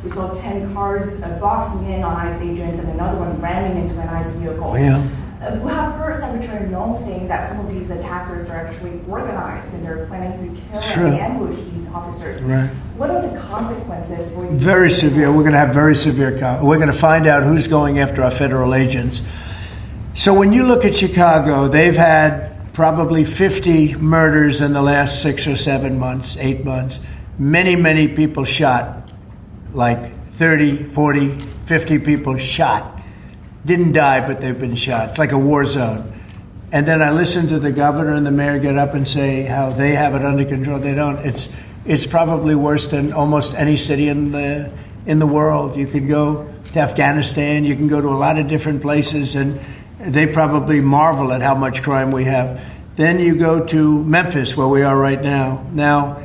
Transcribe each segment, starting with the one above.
We saw 10 cars boxing in on ICE agents and another one ramming into an ICE vehicle. Yeah. We have heard Secretary Noem saying that some of these attackers are actually organized and they're planning to kill and ambush these officers. Right. What are the consequences for these? Very severe. We're going to have very severe. We're going to find out who's going after our federal agents. So when you look at Chicago, they've had probably 50 murders in the last 6 or 7 months, 8 months. Many, many people shot, like 30, 40, 50 people shot. Didn't die, but they've been shot. It's like a war zone. And then I listen to the governor and the mayor get up and say how they have it under control. They don't. It's probably worse than almost any city in the world. You can go to Afghanistan. You can go to a lot of different places, and they probably marvel at how much crime we have. Then you go to Memphis, where we are right now. Now,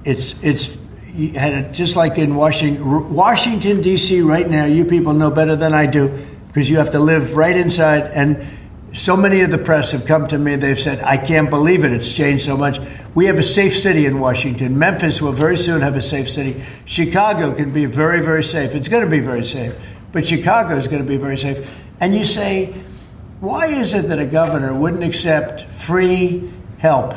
it's just like in Washington, D.C. right now. You people know better than I do, because you have to live right inside. And so many of the press have come to me. They've said, I can't believe it. It's changed so much. We have a safe city in Washington. Memphis will very soon have a safe city. Chicago can be very, very safe. It's going to be very safe. But Chicago is going to be very safe. And you say, why is it that a governor wouldn't accept free help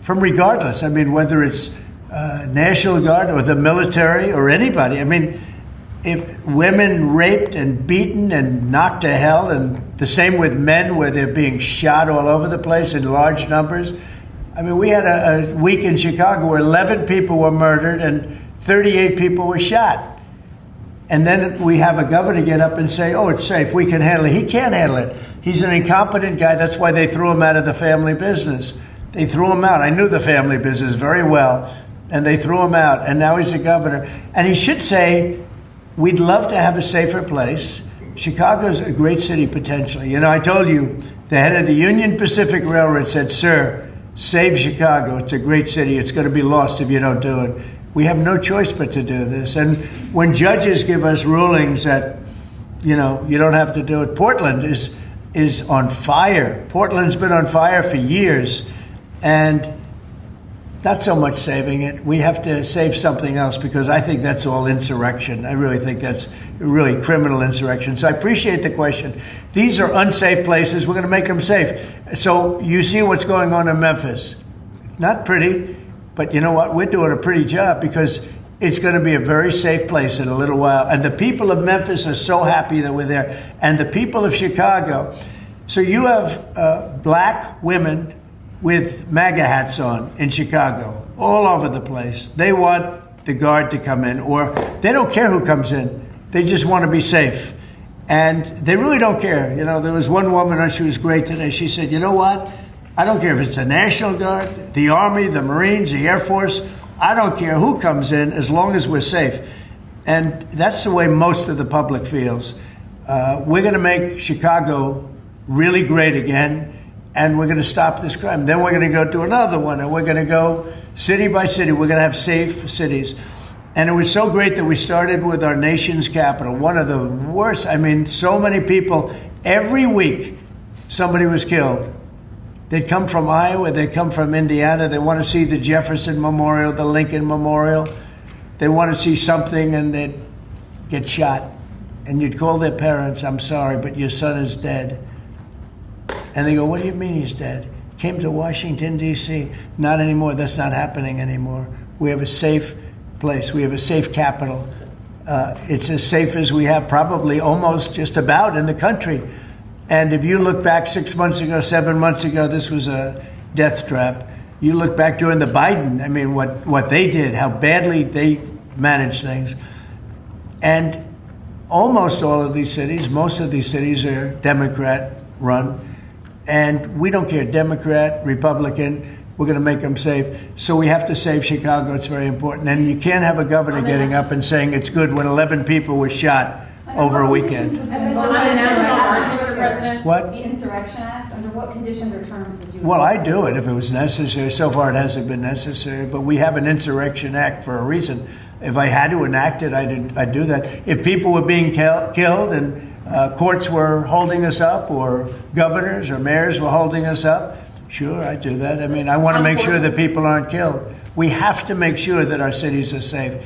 from regardless? I mean, whether it's National Guard or the military or anybody. I mean, if women raped and beaten and knocked to hell, and the same with men where they're being shot all over the place in large numbers. I mean, we had a week in Chicago where 11 people were murdered and 38 people were shot. And then we have a governor get up and say, oh, it's safe, we can handle it. He can't handle it. He's an incompetent guy. That's why they threw him out of the family business. They threw him out. I knew the family business very well, and they threw him out. And now he's a governor. And he should say, we'd love to have a safer place. Chicago's a great city potentially. You know, I told you, the head of the Union Pacific Railroad said, sir, save Chicago. It's a great city. It's going to be lost if you don't do it. We have no choice but to do this. And when judges give us rulings that, you know, you don't have to do it, Portland is on fire. Portland's been on fire for years. And not so much saving it. We have to save something else, because I think that's all insurrection. I really think that's really criminal insurrection. So I appreciate the question. These are unsafe places. We're going to make them safe. So you see what's going on in Memphis. Not pretty, but you know what? We're doing a pretty job, because it's going to be a very safe place in a little while. And the people of Memphis are so happy that we're there. And the people of Chicago. So you have black women with MAGA hats on in Chicago, all over the place. They want the guard to come in, or they don't care who comes in. They just want to be safe. And they really don't care. You know, there was one woman, and she was great today. She said, you know what? I don't care if it's the National Guard, the Army, the Marines, the Air Force. I don't care who comes in, as long as we're safe. And that's the way most of the public feels. We're going to make Chicago really great again. And we're going to stop this crime. Then we're going to go to another one, and we're going to go city by city. We're going to have safe cities. And it was so great that we started with our nation's capital, one of the worst. I mean, so many people, every week somebody was killed. They'd come from Iowa, they'd come from Indiana. They want to see the Jefferson Memorial, the Lincoln Memorial. They want to see something, and they'd get shot. And you'd call their parents, I'm sorry, but your son is dead. And they go, what do you mean he's dead? Came to Washington, D.C. Not anymore. That's not happening anymore. We have a safe place. We have a safe capital. It's as safe as we have probably almost just about in the country. And if you look back 6 months ago, 7 months ago, this was a death trap. You look back during the Biden, I mean, what they did, how badly they managed things. And almost all of these cities, most of these cities are Democrat-run. And we don't care, Democrat, Republican, we're going to make them safe. So we have to save Chicago. It's very important. And you can't have a governor getting up and saying it's good when 11 people were shot over a weekend. What? The Insurrection Act, under what conditions or terms would you? Well, I'd do it if it was necessary. So far it hasn't been necessary. But we have an Insurrection Act for a reason. If I had to enact it, I'd do that. If people were being killed and courts were holding us up, or governors or mayors were holding us up, sure, I'd do that. I mean, I want to make sure that people aren't killed. We have to make sure that our cities are safe.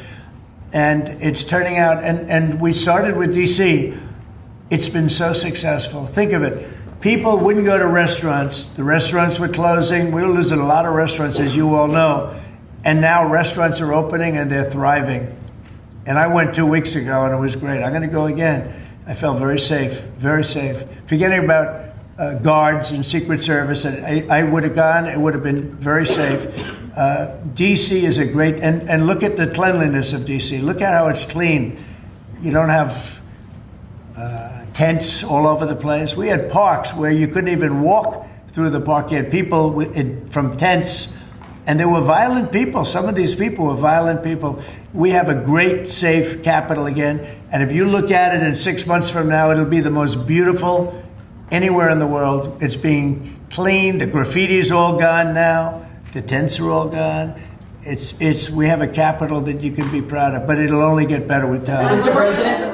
And it's turning out, and we started with D.C. It's been so successful. Think of it. People wouldn't go to restaurants. The restaurants were closing. We were losing a lot of restaurants, as you all know. And now restaurants are opening and they're thriving. And I went 2 weeks ago and it was great. I'm going to go again. I felt very safe, very safe. Forgetting about guards and Secret Service, I would have gone. It would have been very safe. D.C. is a great, and look at the cleanliness of D.C. Look at how it's clean. You don't have tents all over the place. We had parks where you couldn't even walk through the park. You had people from tents, and they were violent people. Some of these people were violent people. We have a great, safe capital again, and if you look at it in 6 months from now, it'll be the most beautiful anywhere in the world. It's being cleaned. The graffiti's all gone now. The tents are all gone. We have a capital that you can be proud of, but it'll only get better with time. Mr. President.